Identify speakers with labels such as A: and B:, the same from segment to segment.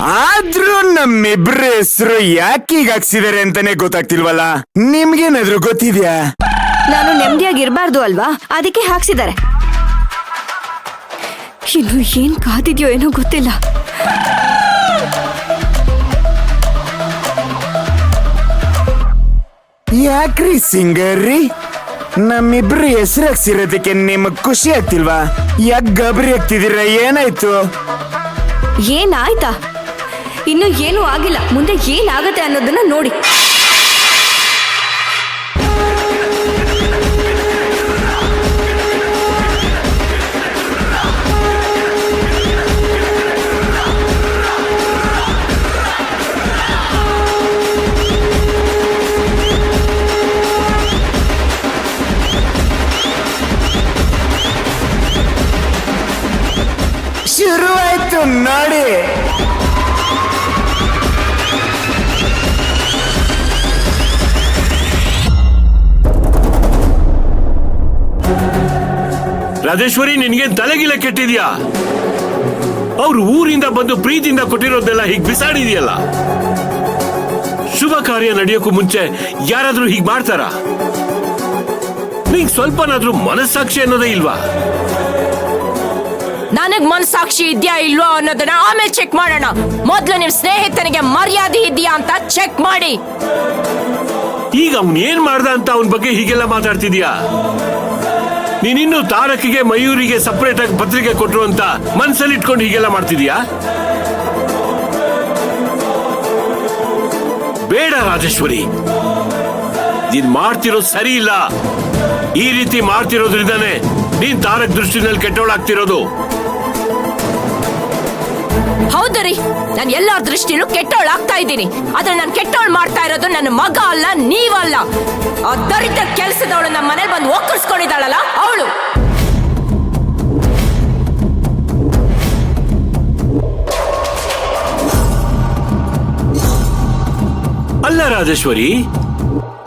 A: ಆದ್ರೂ ನಮ್ಮಿಬ್ರ ಹೆಸರು ಯಾಕೆ ಈಗ ಹಾಕ್ಸಿದಾರೆ ಅಂತಾನೆ ಗೊತ್ತಾಗ್ತಿಲ್ವಲ್ಲ. ನಿಮ್ಗೇನಾದ್ರೂ ಗೊತ್ತಿದ್ಯಾ?
B: ನಾನು ನೆಮ್ಮದಿಯಾಗಿರ್ಬಾರ್ದು ಅಲ್ವಾ, ಅದಕ್ಕೆ ಹಾಕ್ಸಿದ್ದಾರೆ. ಇನ್ನು ಏನ್ ಕಾದಿದ್ಯೋ ಏನೋ ಗೊತ್ತಿಲ್ಲ.
A: ಯಾಕ್ರಿ ಸಿಂಗರ್ರಿ, ನಮ್ಮಿಬ್ರು ಹೆಸರು ಹಾಕ್ಸಿರೋದಕ್ಕೆ ನಿಮಗ್ ಖುಷಿ ಆಗ್ತಿಲ್ವಾ? ಯಾಕೆ ಗಾಬರಿ ಆಗ್ತಿದ್ದೀರಾ? ಏನಾಯ್ತು?
B: ಏನಾಯ್ತಾ? ಇನ್ನು ಏನೂ ಆಗಿಲ್ಲ. ಮುಂದೆ ಏನಾಗತ್ತೆ ಅನ್ನೋದನ್ನ ನೋಡಿ.
A: ಶುರುವಾಯ್ತು ನೋಡಿ.
C: ರಾಜೇಶ್ವರಿ, ನಿನ್ಗೆ ತಲೆಗಿಲ್ಲ ಕೆಟ್ಟಿದ್ಯಾ? ಅವ್ರು ಊರಿಂದ ಬಂದು ಪ್ರೀತಿಯಿಂದ ಕೊಟ್ಟಿರೋದೆಲ್ಲ ಹೀಗ್ ಬಿಸಾಡಿದ್ಯಲ್ಲ. ಶುಭ ಕಾರ್ಯ ನಡೆಯೋಕ್ಕೂ ಮುಂಚೆ ಯಾರಾದ್ರೂ ಹೀಗ್ ಮಾಡ್ತಾರ? ನಿಂಗ್ ಸ್ವಲ್ಪನಾದ್ರೂ ಮನಸ್ಸಾಕ್ಷಿ ಅನ್ನೋದೇ ಇಲ್ವಾ?
D: ನನಗ್ ಮನಸ್ಸಾಕ್ಷಿ ಇದ್ಯಾ ಇಲ್ವೋ ಅನ್ನೋದನ್ನ ಆಮೇಲೆ ಚೆಕ್ ಮಾಡೋಣ. ಮೊದ್ಲು ನಿಮ್ ಸ್ನೇಹಿತನಿಗೆ ಮರ್ಯಾದೆ ಇದೆಯಾ ಅಂತ ಚೆಕ್ ಮಾಡಿ.
C: ಈಗ ಅವ್ನ್ ಏನ್ ಮಾಡ್ದ ಅಂತ ಅವನ ಬಗ್ಗೆ ಹೀಗೆಲ್ಲ ಮಾತಾಡ್ತಿದ್ಯಾ? ನೀನಿನ್ನು ತಾರಕಿಗೆ ಮಯೂರಿಗೆ ಸಪರೇಟ್ ಆಗಿ ಪತ್ರಿಕೆ ಕೊಟ್ರು ಅಂತ ಮನ್ಸಲ್ಲಿ ಇಟ್ಕೊಂಡು ಹೀಗೆಲ್ಲ ಮಾಡ್ತಿದ್ಯಾ? ಬೇಡ ರಾಜೇಶ್ವರಿ, ನೀನ್ ಮಾಡ್ತಿರೋದು ಸರಿ ಇಲ್ಲ. ಈ ರೀತಿ ಮಾಡ್ತಿರೋದ್ರಿಂದಾನೆ ನೀನ್ ತಾರಕ್ ದೃಷ್ಟಿನಲ್ಲಿ ಕೆಟ್ಟವಳಾಗ್ತಿರೋದು.
D: ಹೌದು ರೀ, ನಾನು ಎಲ್ಲಾರ ದೃಷ್ಟಿನೂ ಕೆಟ್ಟವಳಾಗ್ತಾ ಇದ್ದೀನಿ. ಆದ್ರೆ ನಾನು ಕೆಟ್ಟವಳು ಮಾಡ್ತಾ ಇರೋದು ನನ್ನ ಮಗ ಅಲ್ಲ, ನೀವಲ್ಲ. ಆ ದರಿದ್ರ ಕೆಲಸದವಳು ನಮ್ಮ ಮನೇಲಿ ಬಂದು ಒಕ್ಕರ್ಸ್ಕೊಂಡಿದ್ದಾಳಲ್ಲ, ಅವಳು.
C: ಅಲ್ಲ ರಾಜೇಶ್ವರಿ,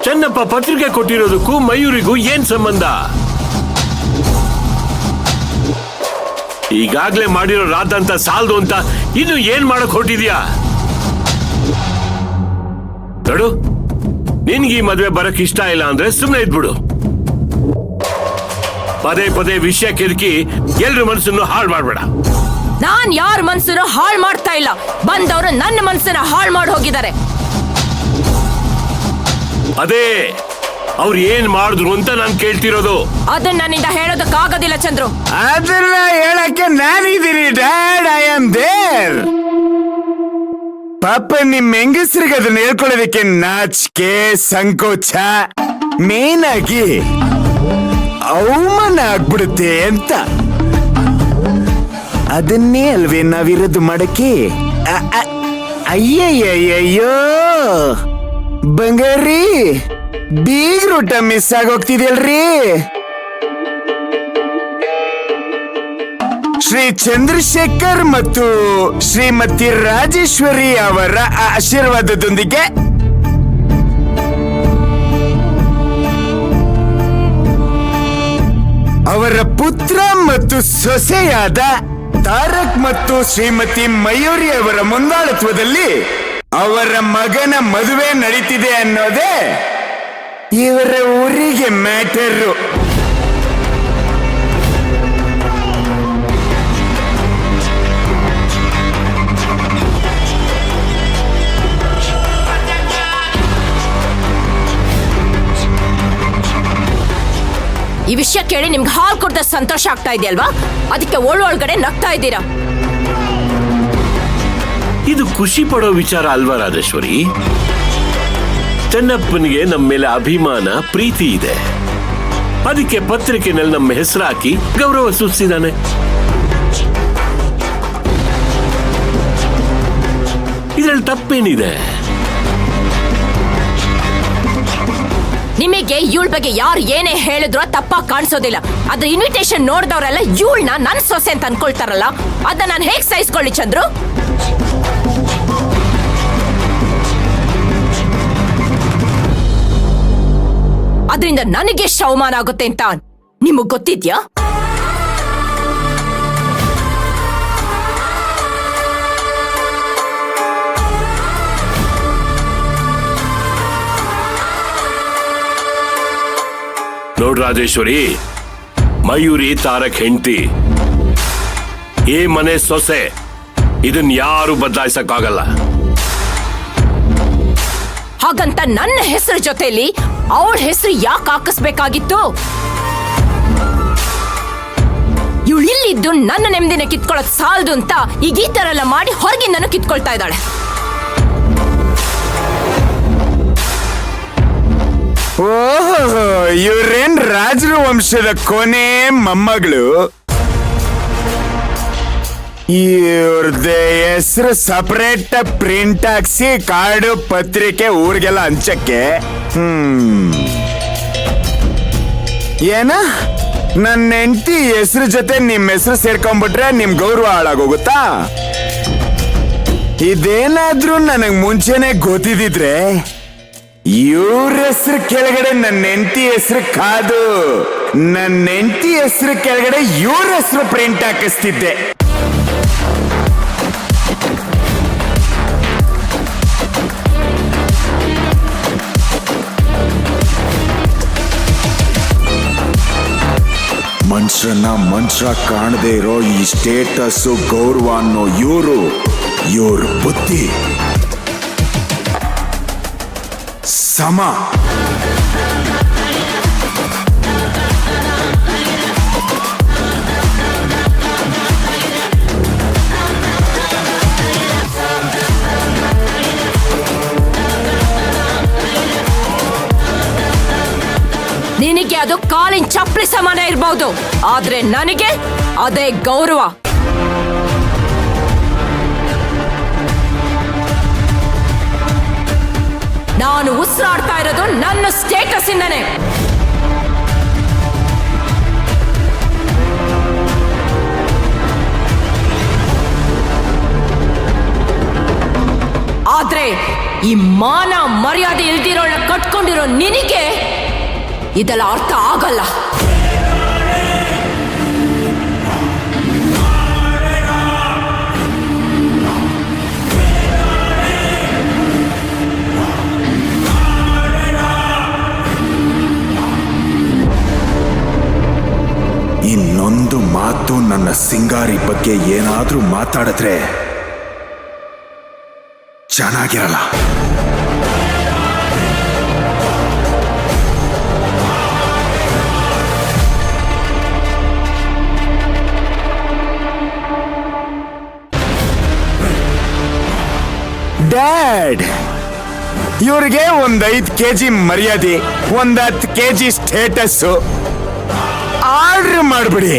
C: ಚೆನ್ನಪ್ಪ ಪತ್ರಿಕೆ ಕೊಟ್ಟಿರೋದಕ್ಕೂ ಮಯೂರಿಗೂ ಏನ್ ಸಂಬಂಧ? ಈಗಾಗ್ಲೇ ಮಾಡಿರೋ ರಾದಂತ ಸಾಲದು ಅಂತ ಇನ್ನು ಏನ್ ಮಾಡಕ್ ಹೊರಟಿದ್ಯಾ? ನೋಡು, ನಿನ್ಗೆ ಈ ಮದ್ವೆ ಬರಕ್ ಇಷ್ಟ ಇಲ್ಲ ಅಂದ್ರೆ ಸುಮ್ಮನೆ ಇದ್ಬಿಡು. ಪದೇ ಪದೇ ವಿಷಯ ಕೆದಕಿ ಎಲ್ರ ಮನಸ್ಸನ್ನು ಹಾಳು ಮಾಡ್ಬೇಡ.
D: ನಾನ್ ಯಾರ ಮನ್ಸನ್ನು ಹಾಳು ಮಾಡ್ತಾ ಇಲ್ಲ. ಬಂದವರು ನನ್ನ ಮನ್ಸನ್ನ ಹಾಳು ಮಾಡಿ ಹೋಗಿದ್ದಾರೆ.
C: ಅದೇ ಅವ್ರು ಏನ್ ಮಾಡಿದ್ರು ಅಂತ ನಾನು ಕೇಳ್ತಿರೋದು.
D: ಅದನ್ನ ನನ್ನಿಂದ ಹೇಳೋದಕ್ಕಾಗೋದಿಲ್ಲ ಚಂದ್ರು.
A: ಅದನ್ನ ಹೇಳಕ್ಕೆ ನಾನಿದ್ದೀನಿ ಡ್ಯಾಡ್, ಐ ಆಮ್ ದೇರ್. ಪಾಪ ನಿಮ್ ಹೆಂಗಸ್ರಿಗೆ ಅದನ್ನ ಹೇಳ್ಕೊಳ್ಳೋದಕ್ಕೆ ನಾಚಿಕೆ, ಸಂಕೋಚ, ಮೇನ್ ಆಗಿ ಅವಮಾನ ಆಗ್ಬಿಡುತ್ತೆ ಅಂತ. ಅದನ್ನೇ ಅಲ್ವೇ ನಾವಿರೋದು ಮಾಡಕ್ಕೆ. ಅಯ್ಯಯ್ಯಯ್ಯೋ ಬಂಗಾರಿ, ಬೀಗ್ರೂಟ ಮಿಸ್ ಆಗೋಗ್ತಿದ್ಯಲ್ರಿ. ಶ್ರೀ ಚಂದ್ರಶೇಖರ್ ಮತ್ತು ಶ್ರೀಮತಿ ರಾಜೇಶ್ವರಿ ಅವರ ಆಶೀರ್ವಾದದೊಂದಿಗೆ ಅವರ ಪುತ್ರ ಮತ್ತು ಸೊಸೆಯಾದ ತಾರಕ್ ಮತ್ತು ಶ್ರೀಮತಿ ಮಯೂರಿ ಅವರ ಮುಂದಾಳತ್ವದಲ್ಲಿ ಅವರ ಮಗನ ಮದುವೆ ನಡೀತಿದೆ ಅನ್ನೋದೇ ಇವರ ಊರಿಗೆ ಮ್ಯಾಟರು.
D: ಈ ವಿಷಯ ಕೇಳಿ ನಿಮ್ಗೆ ಹಾಲು ಕೊಡ್ದ ಸಂತೋಷ ಆಗ್ತಾ ಇದೆಯಲ್ವಾ? ಅದಕ್ಕೆ ಒಳಗಡೆ ನಗ್ತಾ ಇದ್ದೀರಾ.
C: ಇದು ಖುಷಿ ಪಡೋ ವಿಚಾರ ಅಲ್ವಾ ರಾಜೇಶ್ವರಿ? ಚೆನ್ನಪ್ಪನಿಗೆ ನಮ್ಮ ಮೇಲೆ ಅಭಿಮಾನ, ಪ್ರೀತಿ ಇದೆ. ಅದಕ್ಕೆ ಪತ್ರಿಕೆನಲ್ಲಿ ನಮ್ಮ ಹೆಸರು ಹಾಕಿ ಗೌರವ ಸೂಚಿಸಿದಾನೆ. ಇದ್ರಲ್ಲಿ ತಪ್ಪೇನಿದೆ?
D: ನಿಮಗೆ ಇವಳ ಬಗ್ಗೆ ಯಾರು ಏನೇ ಹೇಳಿದ್ರು ತಪ್ಪಾಗಿ ಕಾಣಿಸೋದಿಲ್ಲ. ಅದ್ರ ಇನ್ವಿಟೇಷನ್ ನೋಡಿದವರೆಲ್ಲ ಇವಳನ್ನ ನನ್ನ ಸೊಸೆ ಅಂತ ಅನ್ಕೊಳ್ತಾರಲ್ಲ, ಅದನ್ನ ನಾನು ಹೇಗ್ ಸಹಿಸ್ಕೊಳ್ಳಿ ಚಂದ್ರು? ಅದರಿಂದ ನನಗೆ ಎಷ್ಟು ಅವಮಾನ ಆಗುತ್ತೆ ಅಂತ ನಿಮಗ್ ಗೊತ್ತಿದ್ಯಾ?
C: ರಾಜೇಶ್ವರಿ, ಮಯೂರಿ ತಾರಕ್ ಹೆಂಡತಿ, ಈ ಮನೆ ಸೊಸೆ. ಇದನ್ ಯಾರು ಬದಲಾಯಿಸಕ್ಕಾಗಲ್ಲ.
D: ಹಾಗಂತ ನನ್ನ ಹೆಸರು ಜೊತೆಲಿ ಅವಳ ಹೆಸರು ಯಾಕೆ ಹಾಕಿಸ್ಬೇಕಾಗಿತ್ತು? ಇವಳು ಇಲ್ಲಿದ್ದು ನನ್ನ ನೆಮ್ಮದಿನ ಕಿತ್ಕೊಳ್ಳೋದ್ ಸಾಲದು ಅಂತ ಈಗ ಈ ತರ ಎಲ್ಲ ಮಾಡಿ ಹೊರಗಿಂದನು ಕಿತ್ಕೊಳ್ತಾ ಇದ್ದಾಳೆ.
A: ಓಹೋ, ಇವ್ರೇನ್ ರಾಜರ ವಂಶದ ಕೊನೆ ಮೊಮ್ಮಗಳು. ಇವ್ರದ್ದ ಹೆಸರು ಸಪರೇಟ್ ಪ್ರಿಂಟ್ ಹಾಕ್ಸಿ ಕಾರ್ಡು ಪತ್ರಿಕೆ ಊರಿಗೆಲ್ಲ ಹಂಚಕ್ಕೆ. ಏನ ನನ್ನ ಹೆಂಡತಿ ಹೆಸರು ಜೊತೆ ನಿಮ್ ಹೆಸರು ಸೇರ್ಕೊಂಡ್ಬಿಟ್ರೆ ನಿಮ್ ಗೌರವ ಹಾಳಾಗೋಗುತ್ತಾ? ಇದೇನಾದ್ರೂ ನನಗ್ ಮುಂಚೆನೆ ಗೊತ್ತಿದ್ರೆ ಇವ್ರ ಹೆಸರು ಕೆಳಗಡೆ ನನ್ನ ಹೆಂಡತಿ ಹೆಸರು ಕಾದು ನನ್ನ ಹೆಂಡತಿ ಹೆಸರು ಕೆಳಗಡೆ ಇವ್ರ ಹೆಸರು ಪ್ರಿಂಟ್ ಹಾಕಿಸ್ತಿದ್ದೆ. ಮನುಷ್ಯನ ಮನುಷ್ಯ ಕಾಣದೇ ಇರೋ ಈ ಸ್ಟೇಟಸ್ ಗೌರವ ಅನ್ನೋ ಇವ್ರ ಬುದ್ಧಿ ಸಮ.
D: ನಿನಗೆ ಅದು ಕಾಲಿನ ಚಪ್ಪಲಿ ಸಮಾನ ಇರಬಹುದು, ಆದ್ರೆ ನನಗೆ ಅದೇ ಗೌರವ. ನಾನು ಉಸಿರಾಡ್ತಾ ಇರೋದು ನನ್ನ ಸ್ಟೇಟಸ್ ಇಂದನೇ. ಆದ್ರೆ ಈ ಮಾನ ಮರ್ಯಾದೆ ಇಲ್ದಿರೋಳ ಕಟ್ಕೊಂಡಿರೋ ನಿನಗೆ ಇದೆಲ್ಲ ಅರ್ಥ ಆಗಲ್ಲ.
A: ಇನ್ನೊಂದು ಮಾತು ನನ್ನ ಸಿಂಗಾರಿ ಬಗ್ಗೆ ಏನಾದ್ರೂ ಮಾತಾಡಿದ್ರೆ ಚೆನ್ನಾಗಿರಲ್ಲ. ಡ್ಯಾಡ್, ಇವ್ರಿಗೆ 5 ಕೆಜಿ ಮರ್ಯಾದೆ, 10 ಕೆಜಿ ಸ್ಟೇಟಸ್ ಆರ್ಡರ್ ಮಾಡ್ಬಿಡಿ.